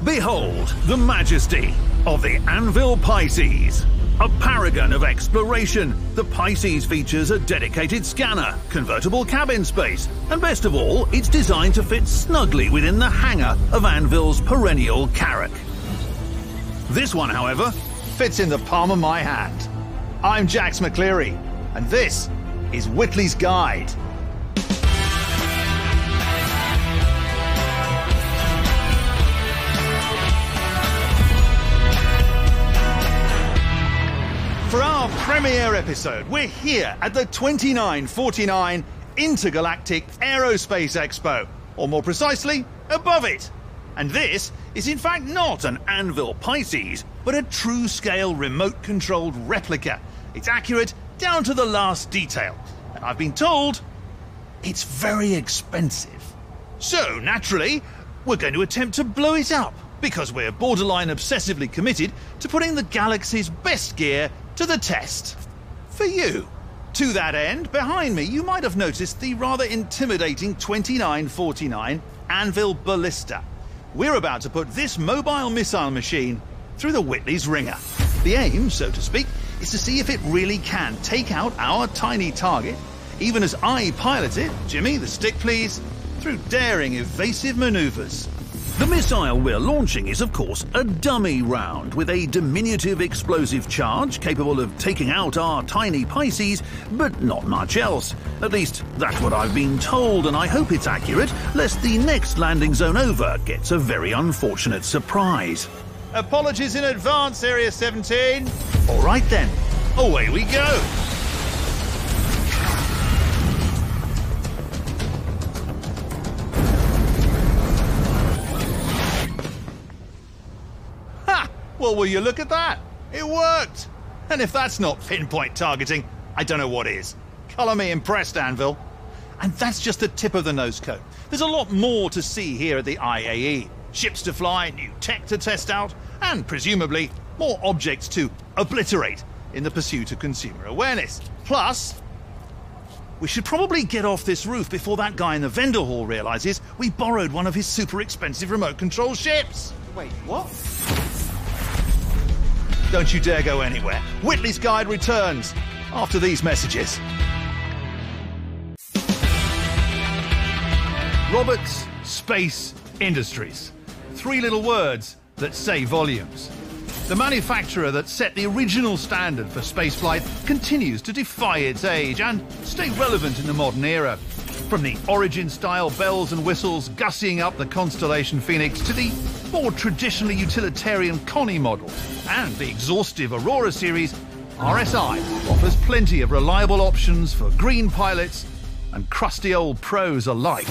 Behold the majesty of the Anvil Pisces. A paragon of exploration, the Pisces features a dedicated scanner, convertible cabin space, and best of all, it's designed to fit snugly within the hangar of Anvil's perennial Carrack. This one, however, fits in the palm of my hand. I'm Jax McCleary, and this is Whitley's Guide. For our premiere episode, we're here at the 2949 Intergalactic Aerospace Expo, or more precisely, above it. And this is in fact not an Anvil Pisces, but a true-scale remote-controlled replica. It's accurate down to the last detail, and I've been told it's very expensive. So, naturally, we're going to attempt to blow it up, because we're borderline obsessively committed to putting the galaxy's best gear to the test. For you. To that end, behind me you might have noticed the rather intimidating 2949 Anvil Ballista. We're about to put this mobile missile machine through the Whitley's ringer. The aim, so to speak, is to see if it really can take out our tiny target, even as I pilot it, Jimmy, the stick please, through daring evasive maneuvers. The missile we're launching is, of course, a dummy round with a diminutive explosive charge capable of taking out our tiny Pisces, but not much else. At least, that's what I've been told, and I hope it's accurate, lest the next landing zone over gets a very unfortunate surprise. Apologies in advance, Area 17. All right then, away we go. Well, will you look at that? It worked! And if that's not pinpoint targeting, I don't know what is. Colour me impressed, Anvil. And that's just the tip of the nose cone. There's a lot more to see here at the IAE. Ships to fly, new tech to test out, and presumably more objects to obliterate in the pursuit of consumer awareness. Plus, we should probably get off this roof before that guy in the vendor hall realises we borrowed one of his super expensive remote control ships. Wait, what? Don't you dare go anywhere. Whitley's Guide returns after these messages. Roberts Space Industries. 3 little words that say volumes. The manufacturer that set the original standard for spaceflight continues to defy its age and stay relevant in the modern era. From the Origin-style bells and whistles gussying up the Constellation Phoenix to the more traditionally utilitarian Connie model and the exhaustive Aurora series, RSI offers plenty of reliable options for green pilots and crusty old pros alike.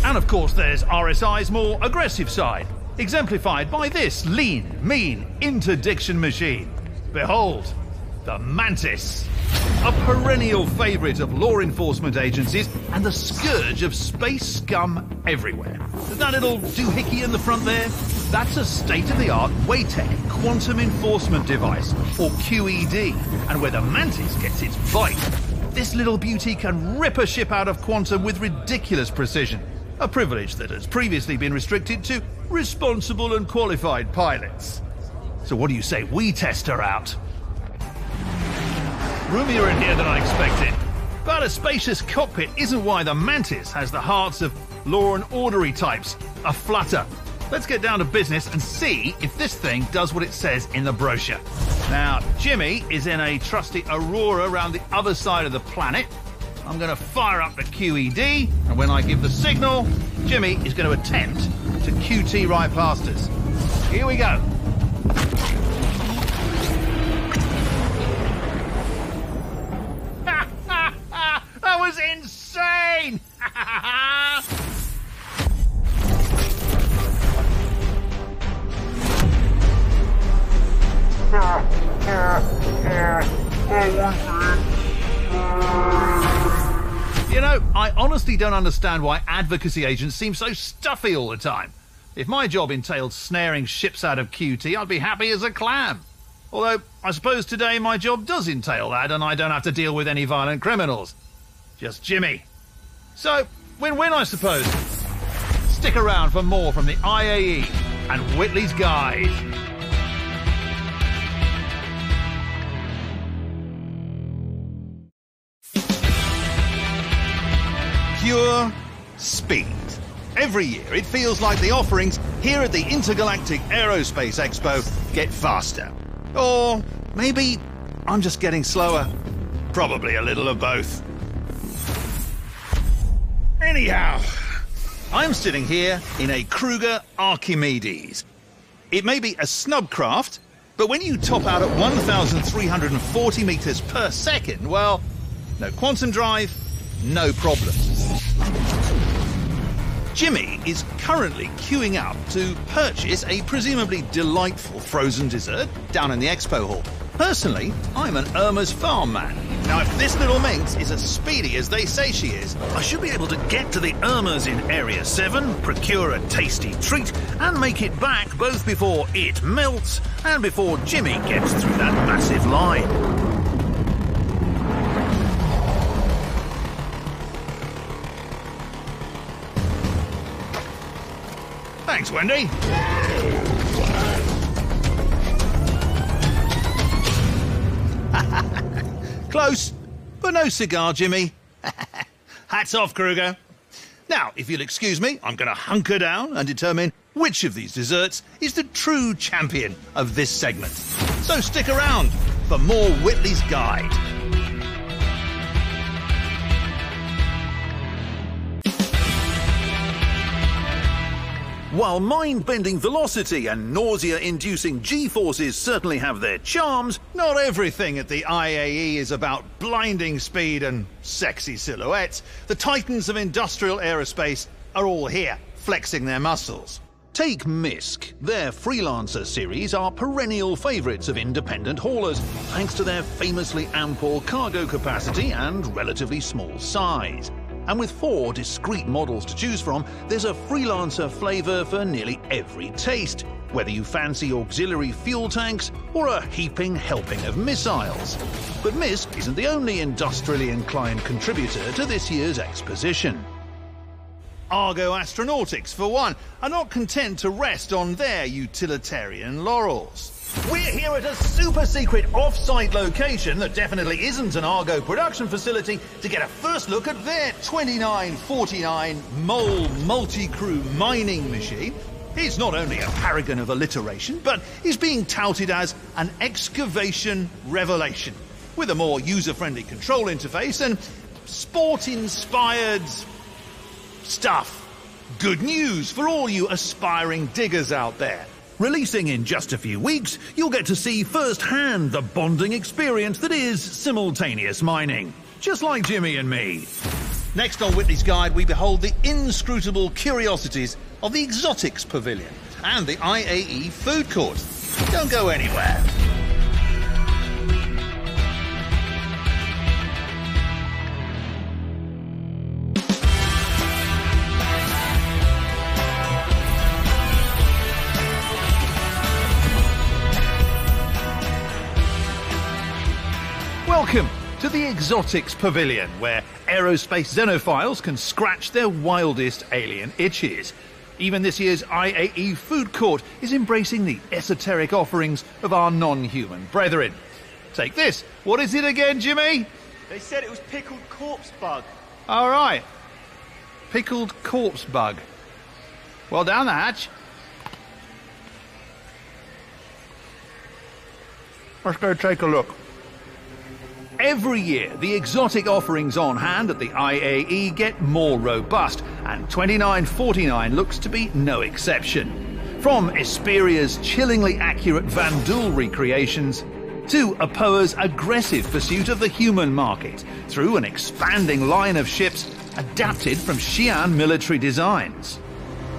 And of course there's RSI's more aggressive side, exemplified by this lean, mean interdiction machine. Behold, the Mantis. A perennial favourite of law enforcement agencies and the scourge of space scum everywhere. That little doohickey in the front there? That's a state-of-the-art WATEC quantum enforcement device, or QED, and where the Mantis gets its bite. This little beauty can rip a ship out of quantum with ridiculous precision, a privilege that has previously been restricted to responsible and qualified pilots. So what do you say we test her out? Roomier in here than I expected. But a spacious cockpit isn't why the Mantis has the hearts of law and ordery types aflutter. Let's get down to business and see if this thing does what it says in the brochure. Now, Jimmy is in a trusty Aurora around the other side of the planet. I'm going to fire up the QED, and when I give the signal, Jimmy is going to attempt to QT right past us. Here we go. That was insane! You know, I honestly don't understand why advocacy agents seem so stuffy all the time. If my job entailed snaring ships out of QT, I'd be happy as a clam. Although, I suppose today my job does entail that and I don't have to deal with any violent criminals. Just Jimmy. So, win-win, I suppose. Still stick around for more from the IAE and Whitley's Guide. Pure speed. Every year it feels like the offerings here at the Intergalactic Aerospace Expo get faster. Or maybe I'm just getting slower. Probably a little of both. Anyhow, I'm sitting here in a Kruger Archimedes. It may be a snub craft, but when you top out at 1,340 meters per second, well, no quantum drive, no problem. Jimmy is currently queuing up to purchase a presumably delightful frozen dessert down in the expo hall. Personally, I'm an Irma's farm man. Now, if this little minx is as speedy as they say she is, I should be able to get to the Irma's in Area 7, procure a tasty treat, and make it back both before it melts and before Jimmy gets through that massive line. Thanks, Wendy. Close, but no cigar, Jimmy. Hats off, Kruger. Now, if you'll excuse me, I'm going to hunker down and determine which of these desserts is the true champion of this segment. So stick around for more Whitley's Guide. While mind-bending velocity and nausea-inducing G-forces certainly have their charms, not everything at the IAE is about blinding speed and sexy silhouettes. The titans of industrial aerospace are all here, flexing their muscles. Take MISC. Their Freelancer series are perennial favourites of independent haulers, thanks to their famously ample cargo capacity and relatively small size. And with 4 discrete models to choose from, there's a Freelancer flavour for nearly every taste, whether you fancy auxiliary fuel tanks or a heaping helping of missiles. But MISC isn't the only industrially inclined contributor to this year's exposition. Argo Astronautics, for one, are not content to rest on their utilitarian laurels. We're here at a super-secret off-site location that definitely isn't an Argo production facility to get a first look at their 2949 Mole multi-crew mining machine. It's not only a paragon of alliteration, but is being touted as an excavation revelation, with a more user-friendly control interface and sport-inspired stuff. Good news for all you aspiring diggers out there. Releasing in just a few weeks, you'll get to see firsthand the bonding experience that is simultaneous mining, just like Jimmy and me. Next on Whitley's Guide, we behold the inscrutable curiosities of the Exotics Pavilion and the IAE Food Court. Don't go anywhere. Welcome to the Exotics Pavilion, where aerospace xenophiles can scratch their wildest alien itches. Even this year's IAE Food Court is embracing the esoteric offerings of our non-human brethren. Take this. What is it again, Jimmy? They said it was pickled corpse bug. All right. Pickled corpse bug. Well, down the hatch. Let's go take a look. Every year, the exotic offerings on hand at the IAE get more robust, and 2949 looks to be no exception. From Esperia's chillingly accurate Van Doel recreations to Apoa's aggressive pursuit of the human market through an expanding line of ships adapted from Xi'an military designs.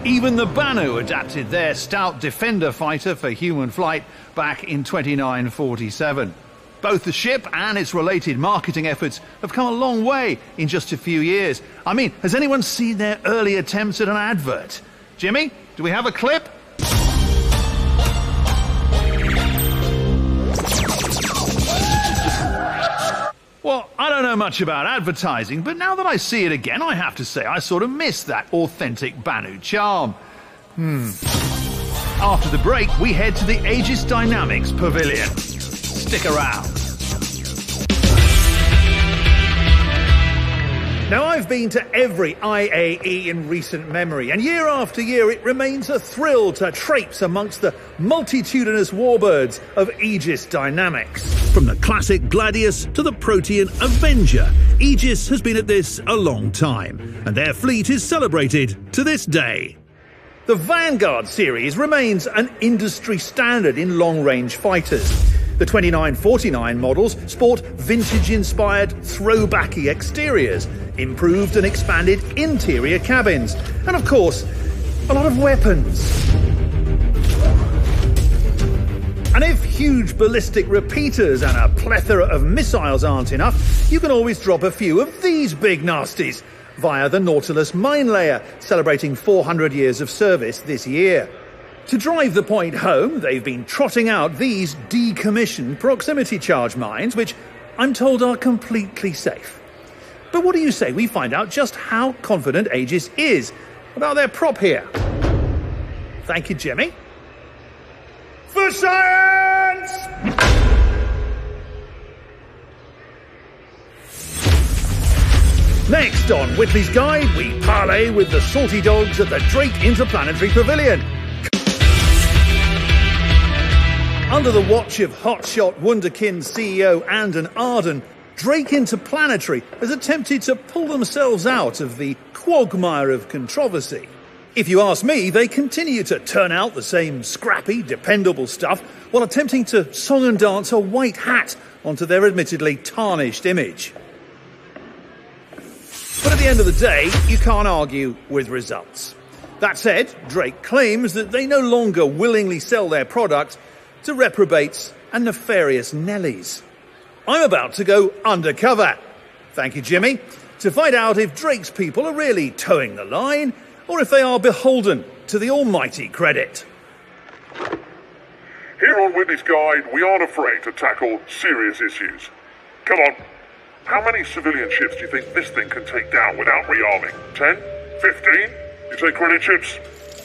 Even the Banu adapted their stout Defender fighter for human flight back in 2947. Both the ship and its related marketing efforts have come a long way in just a few years. I mean, has anyone seen their early attempts at an advert? Jimmy, do we have a clip? Well, I don't know much about advertising, but now that I see it again, I have to say I sort of miss that authentic Banu charm. After the break, we head to the Aegis Dynamics Pavilion. Stick around. Now, I've been to every IAE in recent memory, and year after year it remains a thrill to traipse amongst the multitudinous warbirds of Aegis Dynamics. From the classic Gladius to the Protean Avenger, Aegis has been at this a long time, and their fleet is celebrated to this day. The Vanguard series remains an industry standard in long-range fighters. The 2949 models sport vintage-inspired, throwbacky exteriors, improved and expanded interior cabins, and of course, a lot of weapons. And if huge ballistic repeaters and a plethora of missiles aren't enough, you can always drop a few of these big nasties via the Nautilus mine layer, celebrating 400 years of service this year. To drive the point home, they've been trotting out these decommissioned proximity charge mines, which I'm told are completely safe. But what do you say we find out just how confident Aegis is about their prop here? Thank you, Jimmy. For science! Next on Whitley's Guide, we parley with the salty dogs at the Drake Interplanetary Pavilion. Under the watch of hotshot Wunderkind CEO Andon Arden, Drake Interplanetary has attempted to pull themselves out of the quagmire of controversy. If you ask me, they continue to turn out the same scrappy, dependable stuff while attempting to song and dance a white hat onto their admittedly tarnished image. But at the end of the day, you can't argue with results. That said, Drake claims that they no longer willingly sell their product to reprobates and nefarious Nellies. I'm about to go undercover, thank you Jimmy, to find out if Drake's people are really towing the line or if they are beholden to the almighty credit. Here on Whitley's Guide, we aren't afraid to tackle serious issues. Come on, how many civilian ships do you think this thing can take down without rearming? 10? 15? You say credit ships?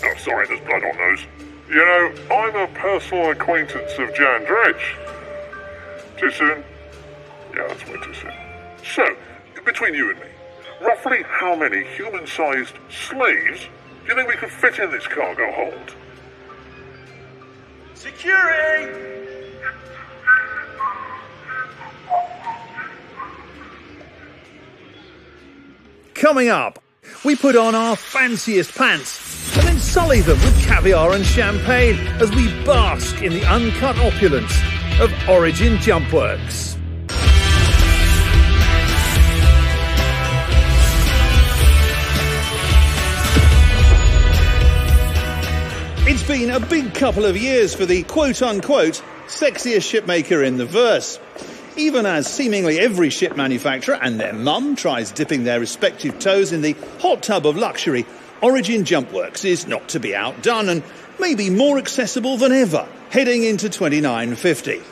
Oh, sorry, there's blood on those. You know, I'm a personal acquaintance of Jan Dredge. Too soon? Yeah, that's way too soon. So, between you and me, roughly how many human-sized slaves do you think we could fit in this cargo hold? Security! Coming up, we put on our fanciest pants and then sully them with caviar and champagne as we bask in the uncut opulence of Origin Jumpworks. It's been a big couple of years for the quote-unquote sexiest shipmaker in the verse. Even as seemingly every ship manufacturer and their mum tries dipping their respective toes in the hot tub of luxury, Origin Jumpworks is not to be outdone and maybe more accessible than ever, heading into 2950.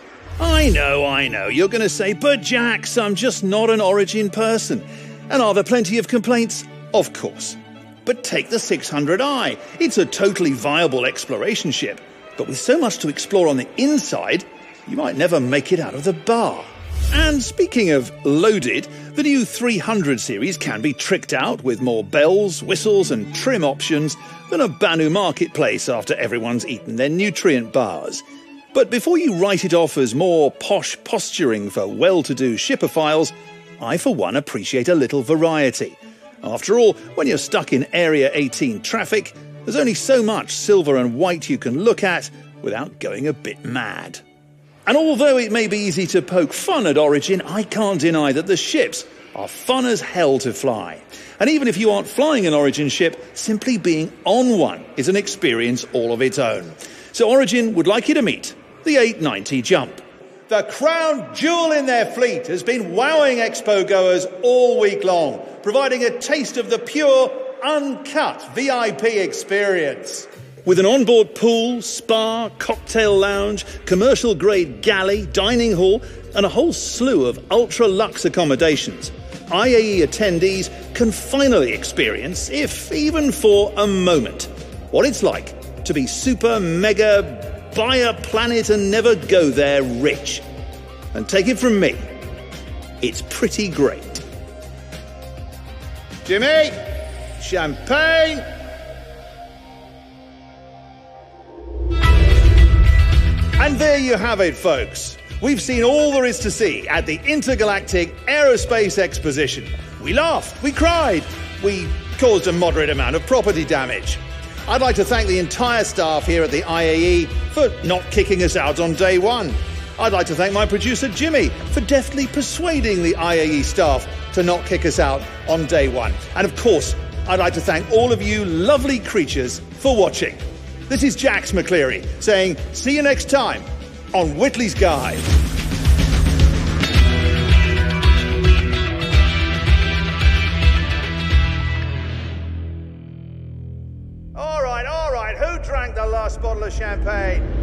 I know, you're going to say, but Jax, I'm just not an Origin person. And are there plenty of complaints? Of course. But take the 600i. It's a totally viable exploration ship. But with so much to explore on the inside, you might never make it out of the bar. And speaking of loaded, the new 300 series can be tricked out with more bells, whistles and trim options than a Banu marketplace after everyone's eaten their nutrient bars. But before you write it off as more posh posturing for well-to-do shipophiles, I for one appreciate a little variety. After all, when you're stuck in Area 18 traffic, there's only so much silver and white you can look at without going a bit mad. And although it may be easy to poke fun at Origin, I can't deny that the ships are fun as hell to fly. And even if you aren't flying an Origin ship, simply being on one is an experience all of its own. So Origin would like you to meet the 890 Jump. The crown jewel in their fleet has been wowing expo goers all week long, providing a taste of the pure, uncut VIP experience. With an onboard pool, spa, cocktail lounge, commercial-grade galley, dining hall, and a whole slew of ultra-luxe accommodations, IAE attendees can finally experience, if even for a moment, what it's like to be super, mega, buy a planet and never go there rich. And take it from me, it's pretty great. Jimmy, champagne. And there you have it, folks. We've seen all there is to see at the Intergalactic Aerospace Exposition. We laughed, we cried, we caused a moderate amount of property damage. I'd like to thank the entire staff here at the IAE for not kicking us out on day one. I'd like to thank my producer Jimmy for deftly persuading the IAE staff to not kick us out on day one. And of course, I'd like to thank all of you lovely creatures for watching. This is Jax McCleary saying, see you next time on Whitley's Guide. All right, who drank the last bottle of champagne?